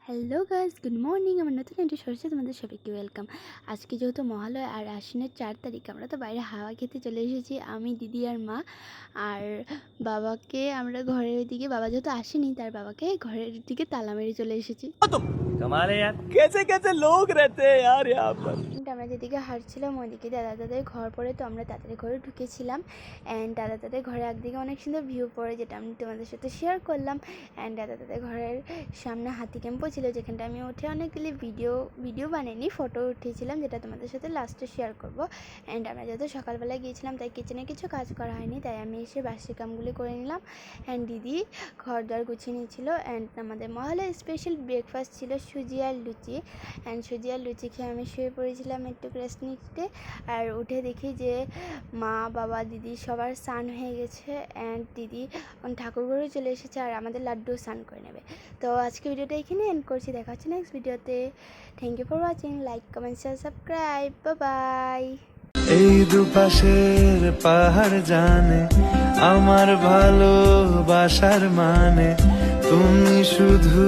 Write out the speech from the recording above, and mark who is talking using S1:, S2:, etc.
S1: Hello guys, good morning. আমার নতুন একটি সরষে তোমাদের সবাইকে ওয়েলকাম। আজকে যেহেতু মহালয়া আর আশ্বিনের 4 তারিখ, আমরা তো বাইরে হাওয়া খেতে চলে এসেছি, আমি, দিদি আর মা। আর বাবাকে আমরা ঘরের দিকে, বাবা যেহেতু আসেনি তার বাবাকে ঘরের দিকে তালা মেরে চলে এসেছি।
S2: कमाल है यार, कैसे कैसे लोग रहते हैं यार यहाँ पर।
S1: আমরা যেদিকে হাঁটছিলাম ওইদিকে দাদাদের ঘর পড়ে, তো আমরা তাদের ঘরে ঢুকেছিলাম। অ্যান্ড দাদাদের ঘরে একদিকে অনেক সুন্দর ভিউ পড়ে, যেটা আমি তোমাদের সাথে শেয়ার করলাম। অ্যান্ড দাদাদের ঘরের সামনে হাতি ক্যাম্পও ছিল, যেখানটা আমি উঠে অনেকগুলি ভিডিও বানিয়ে ফটো উঠিয়েছিলাম, যেটা তোমাদের সাথে লাস্টে শেয়ার করব। অ্যান্ড আমরা যেহেতু সকালবেলা গিয়েছিলাম তাই কিচেনে কিছু কাজ করা হয়নি, তাই আমি এসে বাসি কামগুলি করে নিলাম। অ্যান্ড দিদি ঘর দর গুছিয়ে নিয়েছিল। অ্যান্ড আমাদের মহলে স্পেশাল ব্রেকফাস্ট ছিল সুজি আর লুচি। অ্যান্ড সুজি আর লুচি খেয়ে আমি শুয়ে পড়েছিলাম একটু রেস্ট নিতে। আর উঠে দেখি যে মা, বাবা, দিদি সবার স্নান হয়ে গেছে। অ্যান্ড দিদি ঠাকুর ঘরে চলে এসেছে, আর আমাদের লাড্ডু স্নান করে নেবে। তো আজকে ভিডিওটা এখানে এন্ড করছি, দেখা হচ্ছে নেক্সট ভিডিওতে। Thank you for watching. Like, comment, share, subscribe. Bye.
S3: এই দুপাশের পাহাড় জানে আমার ভালোবাসার মানে, তুমি শুধু